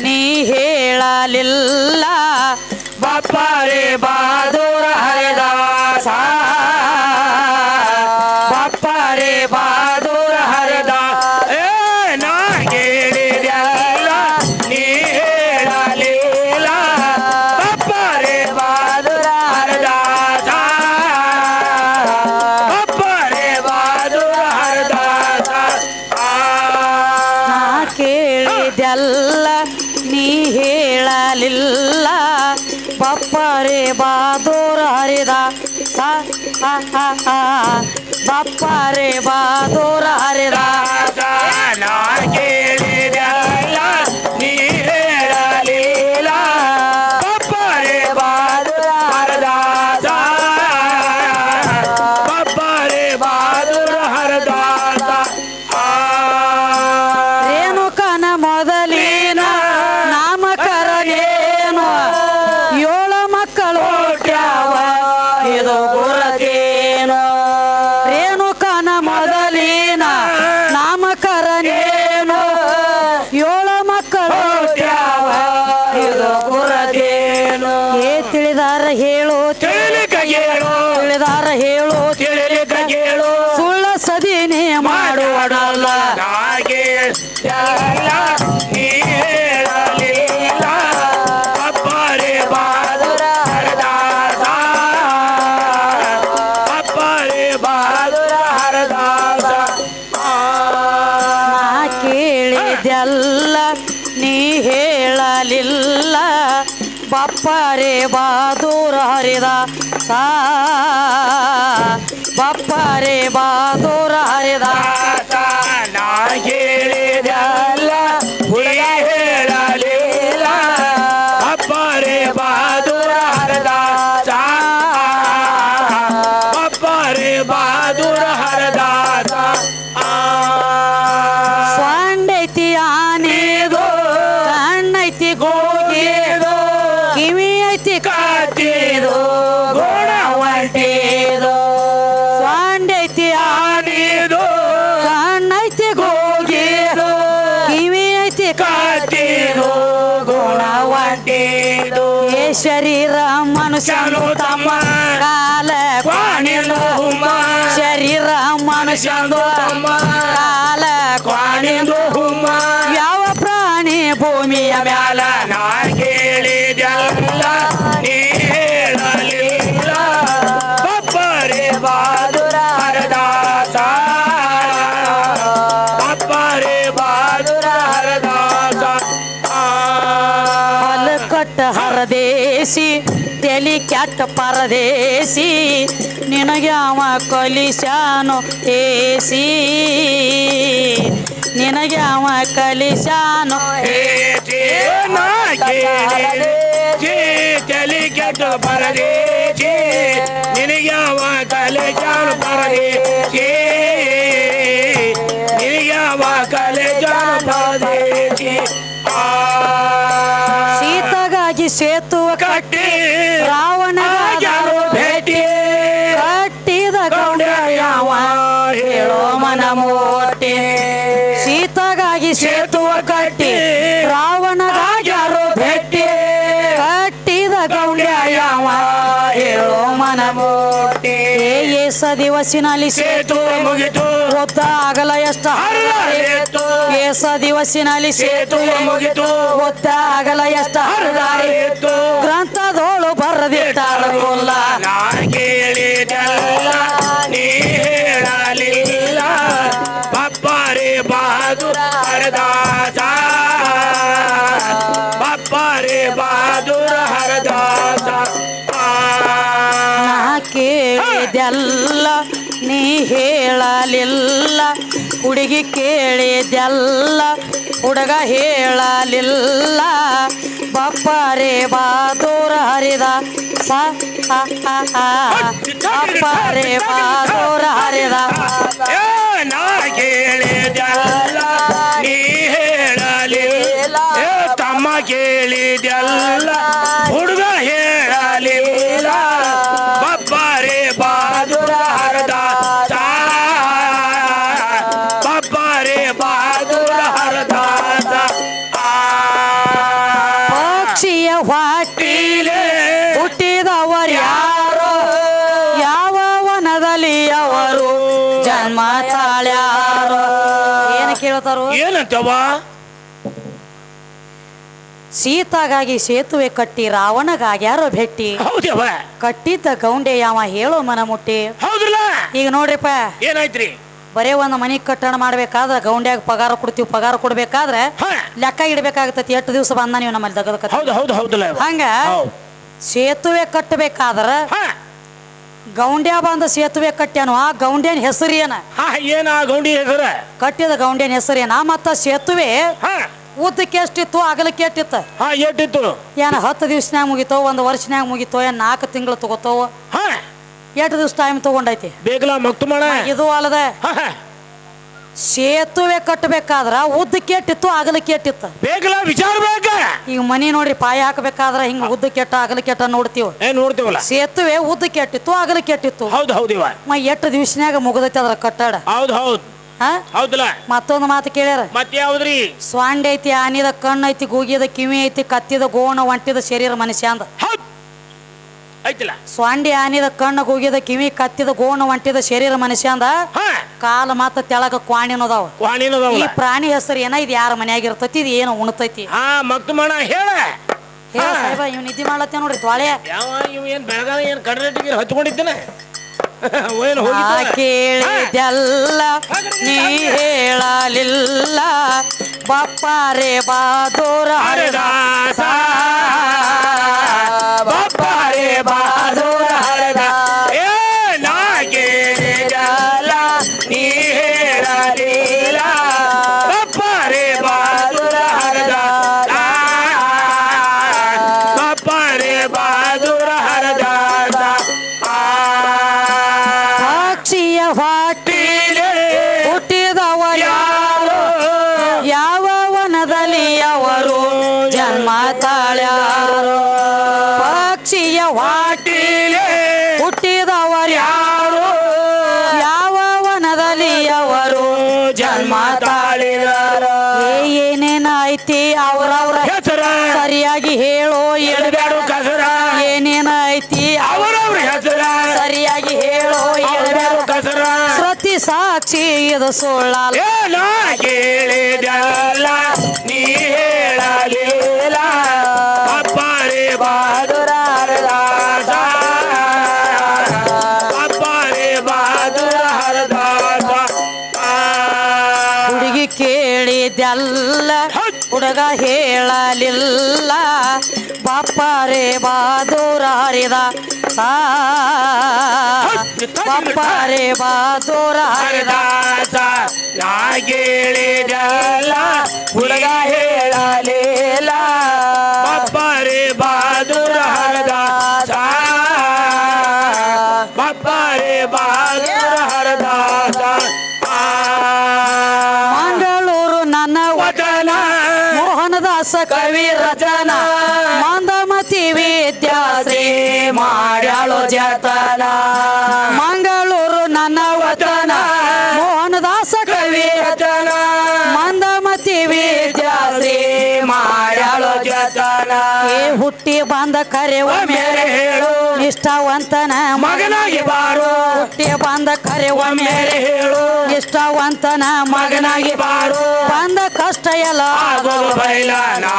ನೀ ಹೇಳಲಿಲ್ಲ ಬಪ್ಪರೆ ಬಹದ್ದೂರ ಹರಿದಾಸ ಬಪ್ಪರೆ ಬಹದ್ದೂರ ಹರಿದಾಸ ನಾ ಕೇಳಿದೆಲ್ಲ ನೀ ಹೇಳಲಿಲ್ಲ ಬಪ್ಪರೆ ಬಹದ್ದೂರ ಹರಿದಾಸ ಬಪ್ಪರೆ ಬಹದ್ದೂರ ಹರಿದಾಸ ನಾ ಕೇಳಿದೆಲ್ಲ ನೀ ಹೇಳಲಿಲ್ಲ ಬಪ್ಪರೆ ಬಹದ್ದೂರ ಹರಿದಾಸ ಬಪ್ಪರೆ ಬಹದ್ದೂರ ಹರಿದಾಸ ನಾ ಕೇಳಿದೆಲ್ಲ ನೀ ಹೇಳಲಿಲ್ಲ ಬಪ್ಪರೆ ಬಹದ್ದೂರ ಹರಿದಾಸ ಬಪ್ಪರೆ ಬಹದ್ದೂರ ಹರಿದಾಸ ರೇಣುಕನ ಮೊದಲಿನ ನಾಮಕರಣೇನು ಏಳು ಮಕ್ಕಳು ಹುಟ್ಟ್ಯಾವ ಇದು ಗುರತೇನು ರೇಣುಕನ ಮೊದಲಿನ ನಾಮಕರಣೇನು ಏಳು ಮಕ್ಕಳು ಹುಟ್ಟ್ಯಾವ ಇದು ಗುರತೇನು ತಿಳಿದಾರ ಹೇಳು ತಿಳಿಲಿಕ ಹೇಳು ತಿಳಿದಾರ ಹೇಳು ತಿಳಿಲಿಕ ಹೇಳು ಸುಳ್ಳ ಸದಿನೇ ಮಾಡುವಡಲ್ಲ ಹಾಗೆ ಎಲ್ಲ ನೀ ಹೇಳಲಿಲ್ಲ ಬಪ್ಪರೆ ಬಹದ್ದೂರ ಹರಿದಾಸ ಬಪ್ಪರೆ ಬಹದ್ದೂರ ಹರಿದಾಸ ನಾ ಕೇಳಿದೆಲ್ಲ ನೀ ಹೇಳಲಿಲ್ಲ ಬಪ್ಪರೆ ಬಹದ್ದೂರ ಹರಿದಾಸ ಬಪ್ಪರೆ ಬಹದ್ದೂರ ಹರಿದಾಸ ನಾ ಹೇಳಿದಲ್ಲ ಹುಡುಗ ಹೇಳಲಿಲ್ಲ ಬಪ್ಪರೆ ಬಹದ್ದೂರ ಹರಿದಾಸ ಬಪ್ಪರೆ ಬಹದ್ದೂರ ಹರಿದಾಸ ಸ್ವಾಂಡೈತಿ ಆನೆದು ಕಣ್ಣೈತಿ ಗೋಗಿದು ಕಿವಿ ಐತಿ ಕಾಟಿದು ಗೋಣ ಒಂಟಿದು ಸ್ವಾಂಡೈತಿ ಆನಿದು ಕಣ್ಣೈತಿ ಗೋಗಿದು ಕಿವಿ ಐತಿ ಕಾಟಿದು ಗೋಣ ಒಂಟಿದು ಏ ಶರೀರ ಮನುಷ್ಯನು ತಮ್ಮ ಕಾಲ ಕ್ವಾಣಿಂದು ಹುಮ್ಮ ಶರೀರ ಮನುಷ್ಯನು ತಮ್ಮ ಕಾಲ ಕ್ವಾಣಿಂದು ಹುಮ್ಮ ಯಾವ ಪ್ರಾಣಿ ಭೂಮಿಯ ಮ್ಯಾಲ ನಾ ಕೇಳಿದೆಲ್ಲ ನೀ ಹೇಳಲಿಲ್ಲ ಬಪ್ಪರೆ ಬಹದ್ದೂರ ಹರಿದಾಸ ಬಪ್ಪರೆ ಬಹದ್ದೂರ ಹರಿದಾಸ ಹೊಲಕಟ್ಟ ಹರದೇಸಿ ತೆಲಿ ಕೆಟ್ಟ ಪರದೇಸಿ ನಿನಗೆ ಅವ ಕಲಿಸಾನು ಏಸಿ ನಿನಗೆ ಅವ ಕಲಿಸಾನು ನಾ ಕೇಳಿದೆ ತಲೆ ಕೆಟ್ಟ ಪರದೇಶಿ ನಿನಗೆ ಅವ ಕಲೆ ಜಾನು ಪರದೇಶಿ ನಿನಗೆ ಅವ ಕಲೆ ಜಾನು ಪರದೇಶಿ ಸೀತಗಾಗಿ ಸೇತುವ ಕಟ್ಟಿ ರಾವಣ ಯಾರು ಭೇಟಿ ಕಟ್ಟಿದ ಗೌಡ ಯಾವ ಹೇಳೋ ಮನ ಮೋಟಿ ಸೀತಗಾಗಿ ಸೇತುವ ಕಟ್ಟಿ ರಾವಣಗಾಗ್ಯಾರು ಭೇಟಿ ಕಟ್ಟಿದ ಗೌಡ ಯಾವ ಹೇಳೋ ಮನ ಮೋಟಿ ಏಸ ದಿವಸಿನಲ್ಲಿ ಸೇತು ಮುಗಿತು ಒತ್ತ ಆಗಲ ಎಷ್ಟ ಹರಿದಾರಿತ್ತು ಏಸ ದಿವಸಿನಲ್ಲಿ ಸೇತು ಮುಗಿತು ಒತ್ತ ಆಗಲ ಎಷ್ಟ ಹರಿದಾರಿತ್ತು ಗ್ರಂಥದೋಳು ಬರದಿಟ್ಟಾರ ಕೊಲ್ಲ ನಾ ಕೇಳಿದಲ್ಲ ನೀ ಹೇಳಲಿಲ್ಲ ಬಪ್ಪರೆ ಬಹದ್ದೂರ ಹರಿದಾಸ ಬಪ್ಪರೆ ಬಹದ್ದೂರ ಹರಿದಾಸ ನಾ ಕೇಳಿದೆಲ್ಲ ನೀ ಹೇಳಲಿಲ್ಲ ಹುಡುಗಿ ಕೇಳಿದೆಲ್ಲ ಹುಡುಗ ಹೇಳಲಿಲ್ಲ ಬಪ್ಪರೆ ಬಹದ್ದೂರ ಹರಿದಾಸ ಬಪ್ಪರೆ ಬಹದ್ದೂರ ಹರಿದಾಸ ನಾ ಕೇಳಿದಲ್ಲ ನೀ ಹೇಳಲಿಲ್ಲ ತಮ್ಮ ಕೇಳಿದಲ್ಲ ಹುಡುಗ ಹೇಳಲಿಲ್ಲ ಬಪ್ಪರೆ ಬಹದ್ದೂರ ಹರಿದಾಸ ಬಪ್ಪರೆ ಬಹದ್ದೂರ ಹರಿದಾಸ ಹೊಟ್ಟಿಲೆ ಹುಟ್ಟಿದವರು ಯಾರೋ ಯಾವ ವನದಲ್ಲಿ ಅವರು ಜನ್ಮ ತಾಳ್ಯಾರೋ ಏನು ಕೇಳ್ತಾರು ಏನಂತವ ಸೀತಾಗಾಗಿ ಸೇತುವೆ ಕಟ್ಟಿ ರಾವಣಗಾಗ್ಯಾರೋ ಭೆಟ್ಟಿ ಹೌದವ ಕಟ್ಟಿದ್ದ ಗೌಂಡೆ ಯಾವ ಹೇಳೋ ಮನ ಮುಟ್ಟಿ ಹೌದ್ರಲ್ಲ ಈಗ ನೋಡ್ರಿಪ್ಪ ಏನಾಯ್ತ್ರಿ ಬರೇ ಒಂದು ಮನಿ ಕಟ್ಟಣ ಮಾಡ್ಬೇಕಾದ್ರೆ ಗೌಂಡ್ಯಾಗ ಪಗಾರ ಕೊಡ್ತೀವಿ ಪಗಾರ ಕೊಡ್ಬೇಕಾದ್ರೆ ಲೆಕ್ಕ ಇಡ್ಬೇಕಾಗತ್ತತಿ ಎಷ್ಟು ದಿವಸ ಬಂದ ನೀವು ನಮ್ಮಲ್ಲಿ ತಗದ ಹೌದು ಹೌದು ಹೌದಲ್ಲ ಹಂಗ ಸೇತುವೆ ಕಟ್ಟಬೇಕಾದ್ರ ಗೌಂಡ್ಯ ಬಂದ ಸೇತುವೆ ಕಟ್ಟ್ಯಾನು ಆ ಗೌಂಡ್ಯನ ಹೆಸರು ಏನ ಏನ ಗೌಂಡಿ ಹೆಸರ ಕಟ್ಟಿದ ಗೌಂಡ್ಯನ ಹೆಸರು ಏನ ಮತ್ತ ಸೇತುವೆ ಉದ್ದಕ್ಕೆ ಎಷ್ಟಿತ್ತು ಅಗಲಕ್ಕೆ ಎಷ್ಟಿತ್ತು ಎಷ್ಟಿತ್ತು ಏನ 10 ದಿವ್ಸನ್ಯಾಗ ಮುಗಿತೋ 1 ವರ್ಷನ್ಯಾಗ ಮುಗಿತೋ ಏನ್ 4 ತಿಂಗಳು ತಗೋತಾವ ಎಷ್ಟು ದಿವ್ಸ ಟೈಮ್ ತಗೊಂಡೈತಿ ಬೇಕಲ್ಲ ಮಕ್ತುಮಾಣ ಇದು ಅಲ್ಲದೆ ಸೇತುವೆ ಕಟ್ಟಬೇಕಾದ್ರ ಉದ್ದಕ್ಕೆ ಎಷ್ಟಿತ್ತು ಅಗಲಕ್ಕೆ ಎಷ್ಟಿತ್ತು ಬೇಕಲ್ಲ ವಿಚಾರ ಬೇಕ ಈಗ ಮನಿ ನೋಡ್ರಿ ಪಾಯ ಹಾಕಬೇಕಾದ್ರ ಹಿಂಗ ಉದ್ದಕ್ಕೆ ಎಟ್ಟ ಅಗಲಕ್ಕೆ ಎಟ್ಟ ನೋಡ್ತೀವಿ ನೋಡ್ತೀವಲ್ಲ ಸೇತುವೆ ಉದ್ದಕ್ಕೆ ಎಷ್ಟಿತ್ತು ಅಗಲಕ್ಕೆ ಎಷ್ಟಿತ್ತು ಹೌದು ಹೌದಿವ ಎಷ್ಟು ದಿವ್ಸನ್ಯಾಗ ಮುಗದೈತಿ ಅದ್ರ ಕಟ್ಟಡ ಹೌದು ಹೌದು ಹೌದಲ್ಲ ಮತ್ತೊಂದು ಮಾತು ಕೇಳ್ಯಾರ ಮತ್ತೆ ಯಾವ್ದ್ರಿ ಸ್ವಾಂಡ್ ಐತಿ ಆನಿದ ಕಣ್ಣು ಐತಿ ಗೂಗಿದ ಕಿವಿ ಐತಿ ಕತ್ತಿದ ಗೋಣ ಒಂಟಿದ ಶರೀರ ಮನುಷ್ಯ ಅಂದ ಐತಿಲ್ಲ ಸ್ವಾಂಡಿ ಆನಿದ ಕಣ್ಣು ಗೂಗಿದ ಕಿವಿ ಕತ್ತಿದ ಗೋಣ ಒಂಟಿದ ಶರೀರ ಮನುಷ್ಯ ಅಂದ ಕಾಲ ಮಾತ ತೆಳಗ ಕ್ವಾಣಿನದಾವ ಈ ಪ್ರಾಣಿ ಹೆಸರು ಏನ ಇದು ಯಾರ ಮನ್ಯಾಗ ಇರ್ತೈತಿ ಇದು ಏನು ಉಣ್ತೈತಿ ಮಕ್ತುಮಾಣ ಹೇಳ ಸಾಹೇಬ ಇವ್ ನಿದ್ದೆ ಮಾಡ್ಲತ್ತ ನೋಡ್ರಿ ತ್ವಾಳೆ ಇವ್ ಏನ್ ಬೆಳಗಾವಿ ಏನ್ ಕಡಲೆಟ್ಟಿಗೆ ಹಚ್ಕೊಂಡಿದ್ದೇನೆ ಕೇಳಿದೆಲ್ಲ ನೀ ಹೇಳಲಿಲ್ಲ ಬಪ್ಪಾರೆ ಬಾದೂರ ಹರದಾಸ ಬಪ್ಪಾರೆ ಬಾದೂರ ಹರದಾಸ ನಾ ಕೇಳಿದೆಲ್ಲ ನೀ ಹೇಳಲಿಲ್ಲ ಬಪ್ಪಾರೆ ಬಾದೂರ ಹರದಾಸ ಬಪ್ಪಾರೆ ಬಾದೂರ ಹರದಾಸ ಹುಟ್ಟಿದವರು ಯಾವ ವನದಲ್ಲಿ ಅವರು ಜನ್ಮ ತಾಳ್ಯಾರೋ ಪಕ್ಷಿಯ ವಾಟಿಲೆ ಹುಟ್ಟಿದವರು ಯಾರು ಯಾವ ವನದಲ್ಲಿ ಅವರು ಜನ್ಮ ತಾಳ್ಯಾರೋ ಏನೇನೈತಿ ಅವ್ರವ್ರ ಹೆಸರ ಸರಿಯಾಗಿ ಹೇಳೋ ಹೇಳ್ಬೇಡು ಕಸರ ಏನೇನೈತಿ ಅವರವ್ರ ಹೆಸರ ಸರಿಯಾಗಿ ಹೇಳೋ ಹೇಳ್ಬೇಡು ಕಸರ ಪ್ರತಿ ಸಾಕ್ಷಿ ಇದು ಸುಳ್ಳಲ್ಲ ಕೇಳಿದಲ್ಲ ನೀ ಹೇಳಲಿಲ್ಲ ಅಪ್ಪಾರೆ ಬಹದ್ದೂರ ಹರದಾಸ ಅಪ್ಪಾರೆ ಬಹದ್ದೂರ ಹರದಾಸ ಹುಡುಗಿ ಕೇಳಿದೆಲ್ಲ ಹುಡುಗ ಹೇಳಲಿಲ್ಲ ಬಪ್ಪಾರೆ ಬಹದ್ದೂರ ಹರಿದ ಬಪ್ಪಾರೆ ಬಹದ್ದೂರ ಹರದಾಸ ನಾ ಕೇಳಿದಲ್ಲ ಹುಡುಗ ಹೇಳಲಿಲ್ಲ ಬಪ್ಪಾರೆ ಬಹದ್ದೂರ ಹರದಾಸ ಬಪ್ಪಾರೆ ಬಹದ್ದೂರ ಹರದಾಸ ಮಂಗಳೂರು ನನ್ನ ವಚನ ಮೋಹನದಾಸ ಕವಿ ರಚನ ಮಂದಮತಿ ವಿದ್ಯಾಶ್ರೀ ಮಾಡ್ಯಾಳೋ ಜತನ ಮಂಗಳೂರು ನನ್ನ ವಚನ ಮೋಹನದಾಸ ಕವಿ ರಚನ ಮಂದಮತಿ ವಿದ್ಯಾಶ್ರೀ ಮಾಡ್ಯಾಳೋ ಜತನ ಹುಟ್ಟಿ ಬಂದ ಕರೆವ ಮೇಲೆ ಹೇಳು ನಿಷ್ಠಾವಂತನ ಮಗನಾಗಿ ಬಾರು ಹುಟ್ಟಿ ಬಂದ ಕರೆವ ಮೇಲೆ ಹೇಳು ನಿಷ್ಠಾವಂತನ ಮಗನಾಗಿ ಬಾರು ಬಂದ ಕಷ್ಟ ಎಲ್ಲ ಆಗೋ ಬೈಲ ನಾ